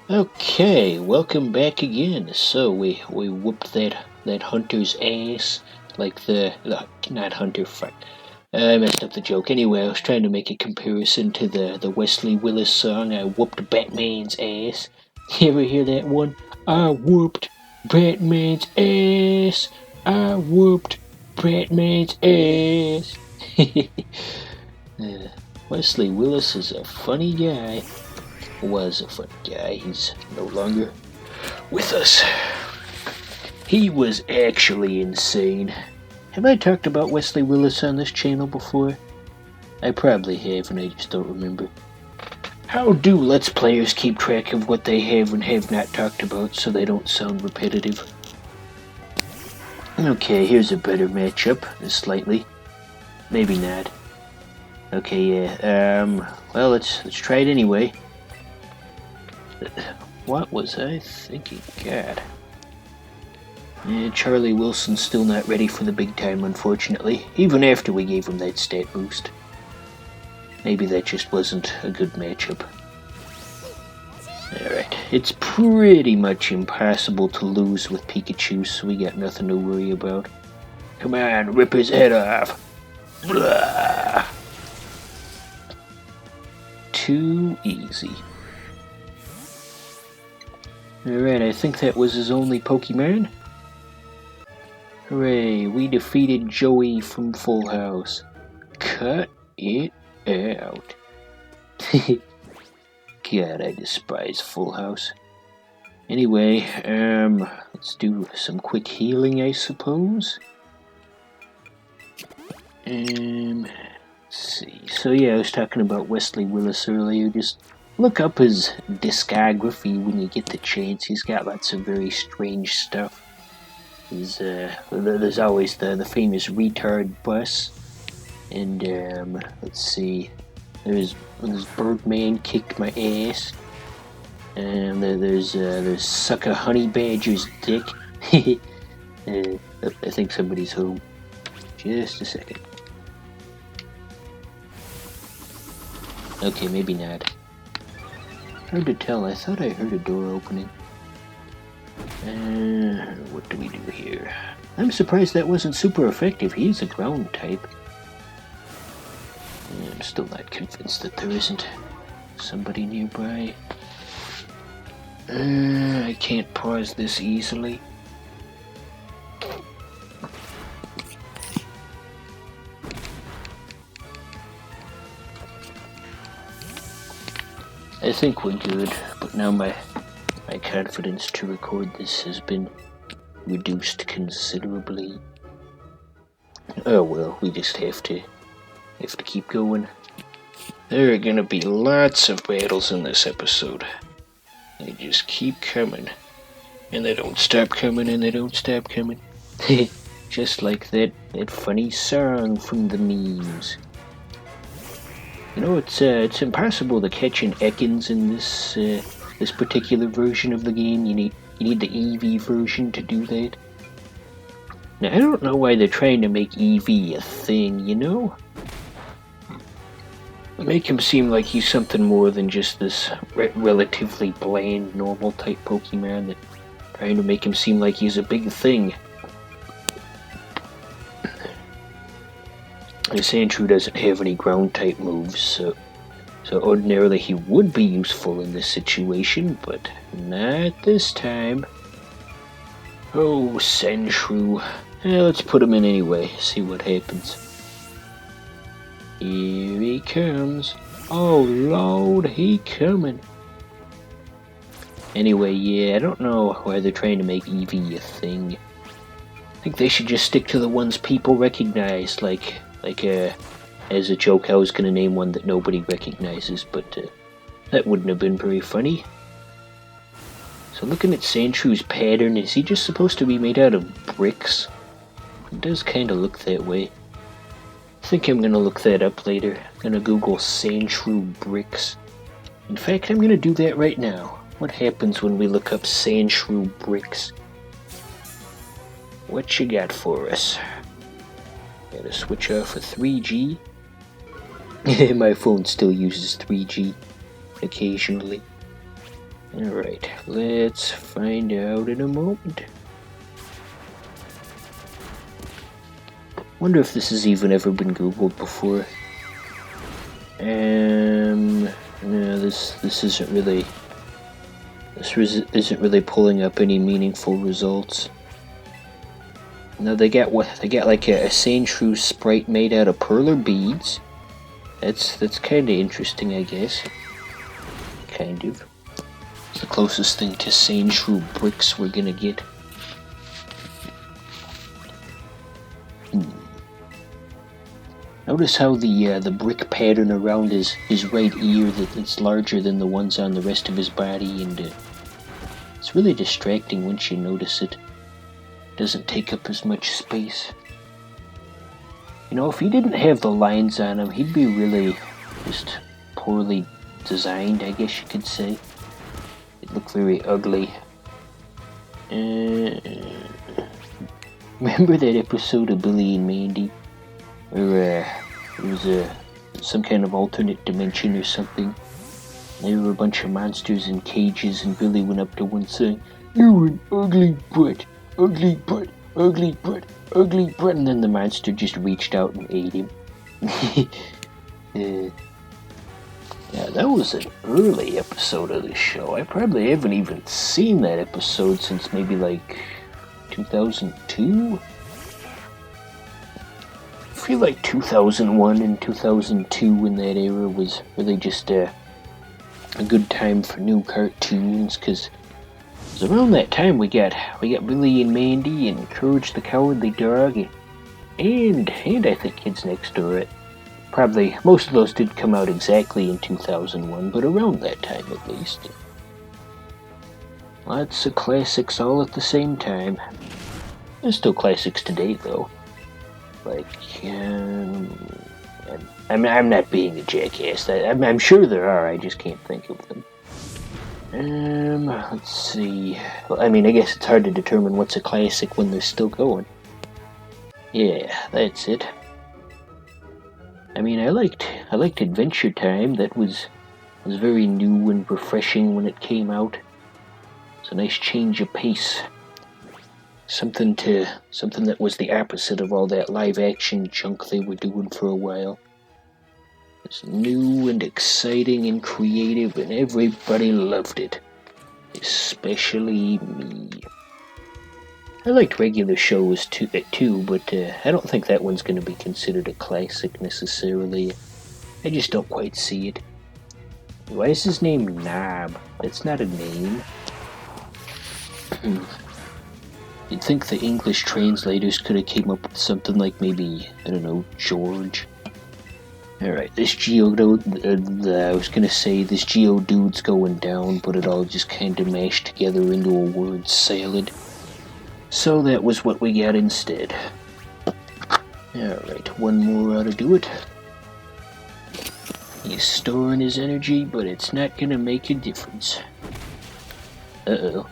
Okay, welcome back again. So we whooped that hunter's ass, like the not hunter. Fuck. I messed up the joke. Anyway, I was trying to make a comparison to the Wesley Willis song. I whooped Batman's ass. You ever hear that one? I whooped Batman's ass. I whooped Batman's ass. uh, Wesley Willis is a funny guy. Was a funny guy. He's no longer with us. He was actually insane. Have I talked about Wesley Willis on this channel before? I probably have, and I just don't remember. How do Let's Players keep track of what they have and have not talked about so they don't sound repetitive? Okay, here's a better matchup, slightly. Maybe not. Okay, yeah, well, let's try it anyway. What was I thinking? God. Yeah, Charlie Wilson's still not ready for the big time, unfortunately, even after we gave him that stat boost. Maybe that just wasn't a good matchup. Alright, it's pretty much impossible to lose with Pikachu, so we got nothing to worry about. Come on, rip his head off! Blah. Too easy. Alright, I think that was his only Pokemon. Hooray, we defeated Joey from Full House. Cut it out. God, I despise Full House. Anyway, let's do some quick healing, I suppose. Let's see. So yeah, I was talking about Wesley Willis earlier. Just look up his discography when you get the chance. He's got lots of very strange stuff. There's always the famous retard bus, and let's see, there's Birdman kicked my ass, and there's suck a honey badger's dick. I think somebody's home. Just a second. Okay, maybe not. Hard to tell. I thought I heard a door opening. What do we do here? I'm surprised that wasn't super effective. He's a ground type. I'm still not convinced that there isn't somebody nearby. I can't pause this easily. I think we're good, but now my confidence to record this has been reduced considerably. Oh well, we just have to keep going. There are gonna be lots of battles in this episode. They just keep coming. And they don't stop coming, and they don't stop coming. Just like that funny song from the memes. You know, it's impossible to catch an Ekans in this particular version of the game. You need the EV version to do that. Now, I don't know why they're trying to make EV a thing, you know? Make him seem like he's something more than just this relatively bland, normal type Pokemon. That trying to make him seem like he's a big thing. Sandshrew doesn't have any ground type moves, so ordinarily he would be useful in this situation, but not this time. Oh, Sandshrew. Let's put him in anyway, see what happens. Here he comes. Oh Lord, he coming. Anyway, yeah, I don't know why they're trying to make Eevee a thing. I think they should just stick to the ones people recognize, like as a joke I was gonna name one that nobody recognizes, but that wouldn't have been very funny. So looking at Sandshrews' pattern, is he just supposed to be made out of bricks? It does kinda look that way. I think I'm gonna look that up later. I'm gonna Google Sandshrew bricks. In fact, I'm gonna do that right now. What happens when we look up Sandshrew bricks? What you got for us? Gotta switch off of 3G. My phone still uses 3G occasionally. Alright, let's find out in a moment. Wonder if this has even ever been Googled before. No, this isn't really. Isn't really pulling up any meaningful results. No, they got like a Sandshrew sprite made out of perler beads. That's kind of interesting, I guess. Kind of. It's the closest thing to Sandshrew bricks we're gonna get. Notice how the brick pattern around his right ear that's larger than the ones on the rest of his body, and it's really distracting once you notice it. Doesn't take up as much space. You know, if he didn't have the lines on him, he'd be really just poorly designed, I guess you could say. It'd look very ugly. Remember that episode of Billy and Mandy? Where it was some kind of alternate dimension or something. There were a bunch of monsters in cages, and Billy went up to one saying, "You're an ugly butt, ugly butt, ugly butt, ugly butt," and then the monster just reached out and ate him. Yeah, that was an early episode of the show. I probably haven't even seen that episode since maybe like 2002? I feel like 2001 and 2002 in that era was really just a good time for new cartoons, because around that time we got Billy and Mandy and Courage the Cowardly Dog and I think Kids Next Door. Probably most of those did come out exactly in 2001, but around that time at least. Lots of classics all at the same time. There's still classics today though. Like, I'm not being a jackass. I'm sure there are, I just can't think of them. Let's see. Well, I mean, I guess it's hard to determine what's a classic when they're still going. Yeah, that's it. I mean, I liked Adventure Time. That was very new and refreshing when it came out. It's a nice change of pace. Something that was the opposite of all that live action junk they were doing for a while. It's new and exciting and creative, and everybody loved it. Especially me. I liked regular shows too, but I don't think that one's going to be considered a classic necessarily. I just don't quite see it. Why is his name Knob? That's not a name. You'd think the English translators could have came up with something like maybe, I don't know, George. Alright, this this Geodude's going down, but it all just kind of mashed together into a word salad. So that was what we got instead. Alright, one more ought to do it. He's storing his energy, but it's not gonna make a difference. Uh-oh.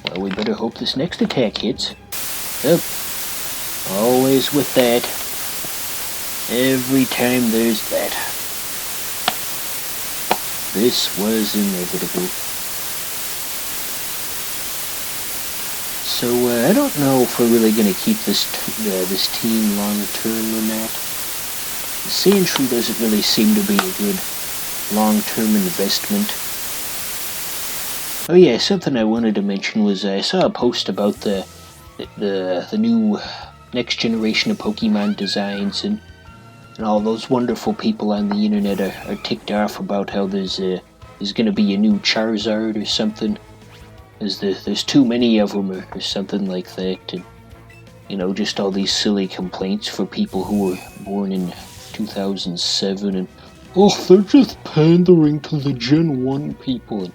Well, we better hope this next attack hits. Yep. Always with that. Every time there's that. This was inevitable. So, I don't know if we're really going to keep this team long term or not. The Sandshrew doesn't really seem to be a good long-term investment. Oh yeah, something I wanted to mention was I saw a post about the new next generation of Pokemon designs, and all those wonderful people on the internet are ticked off about how there's going to be a new Charizard or something. There's too many of them or something like that, and you know, just all these silly complaints for people who were born in 2007, and they're just pandering to the Gen 1 people. And,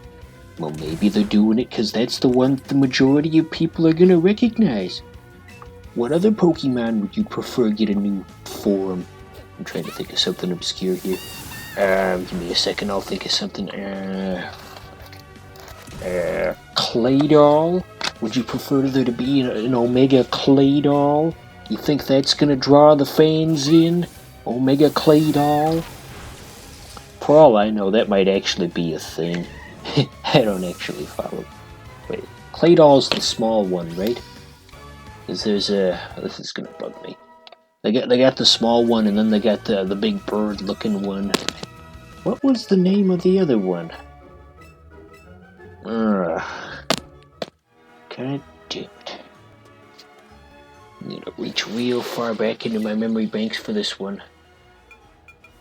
well, maybe they're doing it because that's the one the majority of people are going to recognize. What other Pokemon would you prefer get a new form? I'm trying to think of something obscure here. Give me a second, I'll think of something. Claydol? Would you prefer there to be an Omega Claydol? You think that's gonna draw the fans in? Omega Claydol? For all I know, that might actually be a thing. I don't actually follow. Wait, Claydol's the small one, right? Because there's a... This is gonna bug me. They got the small one, and then they got the big bird-looking one. What was the name of the other one? God damn it. I'm gonna reach real far back into my memory banks for this one.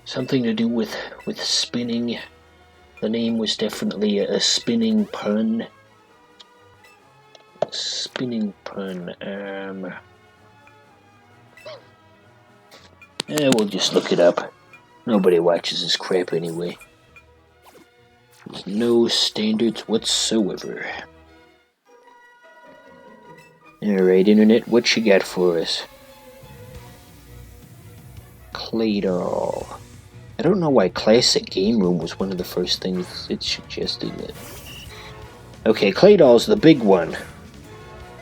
Something to do with spinning. The name was definitely a spinning pun. Spinning pun. We'll just look it up. Nobody watches this crap anyway. There's no standards whatsoever. Alright, Internet, what you got for us? Claydol. I don't know why Classic Game Room was one of the first things it suggested. Okay, Claydol's the big one.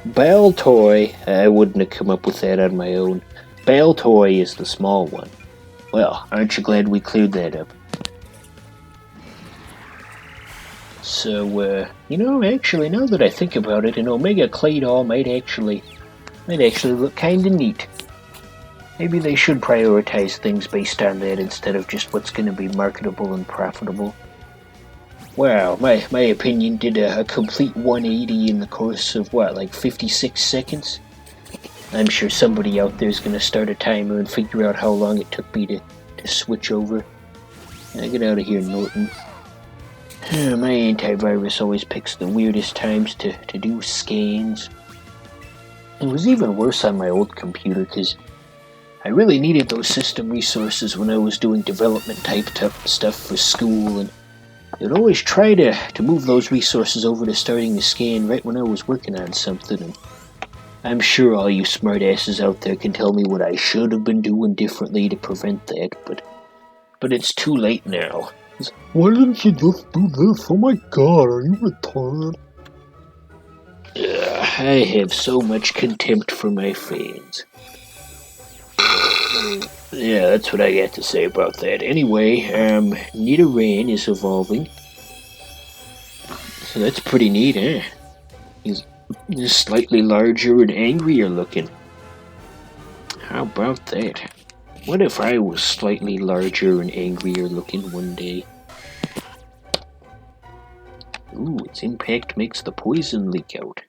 Baltoy, I wouldn't have come up with that on my own. Baltoy is the small one. Well, aren't you glad we cleared that up? So, actually, now that I think about it, an Omega Claydol might actually look kinda neat. Maybe they should prioritize things based on that instead of just what's gonna be marketable and profitable. Wow, my opinion did a complete 180 in the course of, like 56 seconds? I'm sure somebody out there is gonna start a timer and figure out how long it took me to switch over. Get out of here, Norton. My antivirus always picks the weirdest times to do scans. It was even worse on my old computer because I really needed those system resources when I was doing development type stuff for school, and it would always try to move those resources over to starting the scan right when I was working on something. And I'm sure all you smartasses out there can tell me what I should have been doing differently to prevent that, but it's too late now. Why didn't you just do this? Oh my god, are you retarded? I have so much contempt for my fans. Yeah, that's what I got to say about that. Anyway, Nidoran is evolving. So that's pretty neat, eh? He's slightly larger and angrier looking. How about that? What if I was slightly larger and angrier looking one day? Ooh, its impact makes the poison leak out.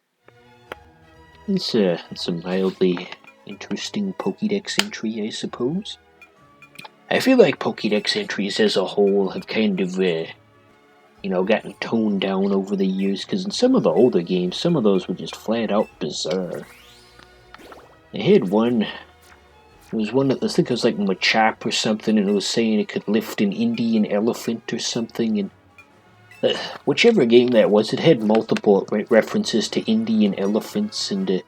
It's a mildly interesting Pokédex entry, I suppose. I feel like Pokédex entries as a whole have kind of, gotten toned down over the years, because in some of the older games, some of those were just flat out bizarre. I had one. It was one that I think it was like Machop or something, and it was saying it could lift an Indian elephant or something, and whichever game that was, it had multiple references to Indian elephants, and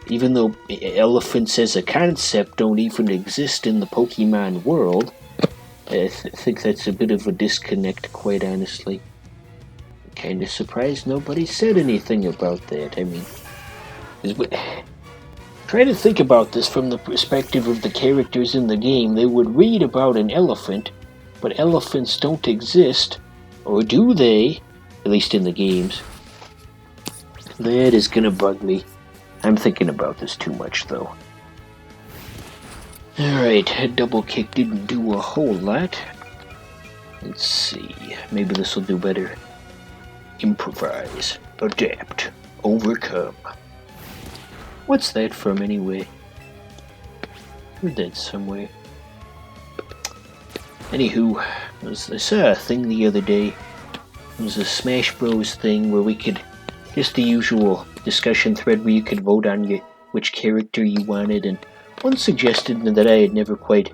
even though elephants as a concept don't even exist in the Pokemon world, I think that's a bit of a disconnect, quite honestly. I'm kind of surprised nobody said anything about that. I mean, try to think about this from the perspective of the characters in the game. They would read about an elephant, but elephants don't exist, or do they? At least in the games. That is gonna bug me. I'm thinking about this too much, though. Alright, head double kick didn't do a whole lot. Let's see, maybe this will do better. Improvise, adapt, overcome. What's that from, anyway? Heard that somewhere. Anywho, I saw a thing the other day. It was a Smash Bros. Thing where we could, just the usual discussion thread where you could vote on which character you wanted, and one suggested that I had never quite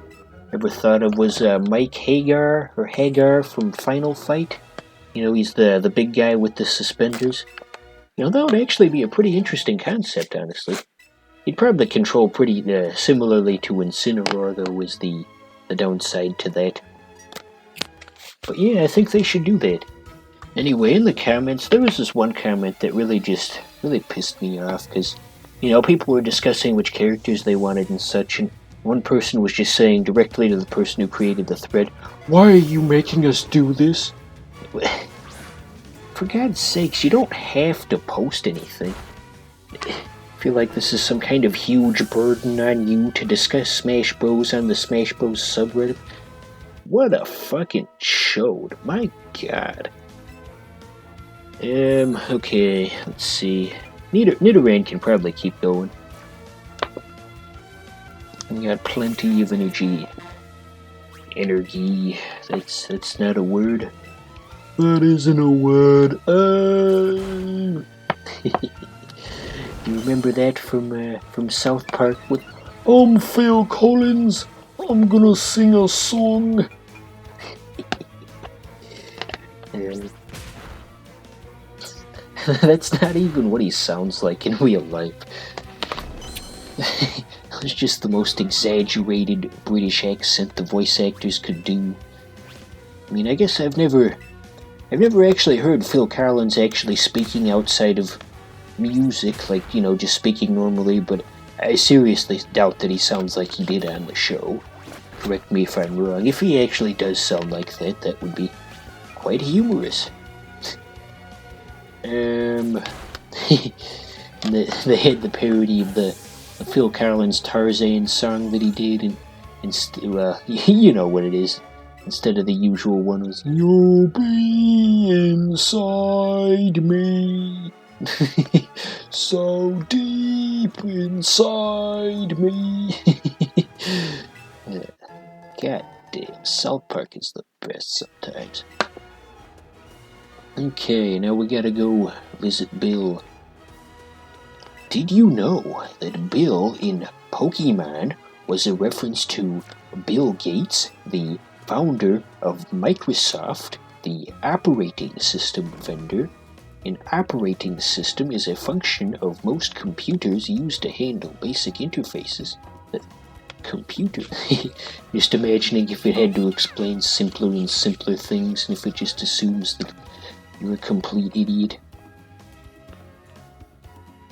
ever thought of was Mike Hagar from Final Fight. He's the big guy with the suspenders. That would actually be a pretty interesting concept, honestly. He'd probably control pretty similarly to Incineroar, though, is the downside to that. But yeah, I think they should do that. Anyway, in the comments, there was this one comment that really pissed me off, because, people were discussing which characters they wanted and such, and one person was just saying directly to the person who created the thread, "Why are you making us do this?" for God's sakes, you don't have to post anything. I feel like this is some kind of huge burden on you to discuss Smash Bros. On the Smash Bros. Subreddit. What a fucking chode. My God. Okay, let's see. Nidoran can probably keep going. We got plenty of energy. Energy. That's not a word. That isn't a word. You remember that from South Park with I'm Phil Collins. I'm gonna sing a song. That's not even what he sounds like in real life. It's just the most exaggerated British accent the voice actors could do. I mean, I guess I've never actually heard Phil Collins actually speaking outside of music, like, you know, just speaking normally, but I seriously doubt that he sounds like he did on the show. Correct me if I'm wrong. If he actually does sound like that, that would be quite humorous. They had the parody of the Phil Collins Tarzan song that he did, and you know what it is. Instead of the usual one was "You'll be inside me, so deep inside me." God damn, South Park is the best sometimes. Okay, now we gotta go visit Bill. Did you know that Bill in Pokemon was a reference to Bill Gates, the founder of Microsoft, the operating system vendor? An operating system is a function of most computers used to handle basic interfaces. Computer. Just imagining if it had to explain simpler and simpler things, and if it just assumes that you're a complete idiot.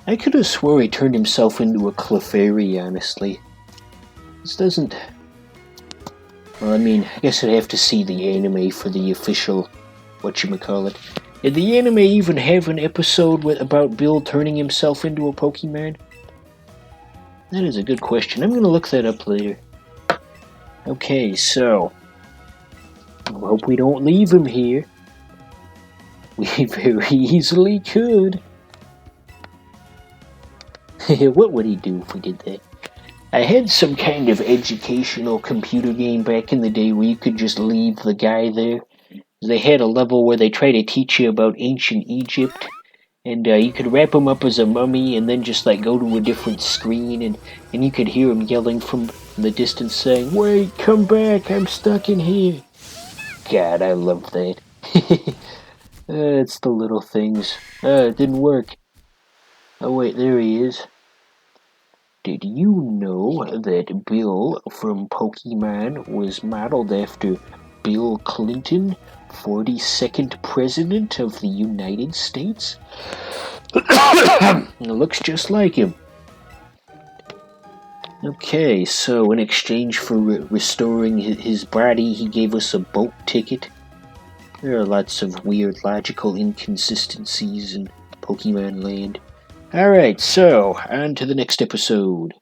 I could have swore he turned himself into a Clefairy, honestly. This doesn't... Well, I mean, I guess I'd have to see the anime for the official whatchamacallit. Did the anime even have an episode about Bill turning himself into a Pokemon? That is a good question. I'm going to look that up later. Okay, so... I hope we don't leave him here. We very easily could. What would he do if we did that? I had some kind of educational computer game back in the day where you could just leave the guy there. They had a level where they try to teach you about ancient Egypt, and you could wrap him up as a mummy and then just like go to a different screen, and you could hear him yelling from the distance saying, "Wait, come back, I'm stuck in here." God, I love that. It's the little things. It didn't work. Oh wait, there he is. Did you know that Bill from Pokemon was modeled after Bill Clinton, 42nd President of the United States? It looks just like him. Okay, so in exchange for restoring his body, he gave us a boat ticket. There are lots of weird logical inconsistencies in Pokemon Land. Alright, so, on to the next episode.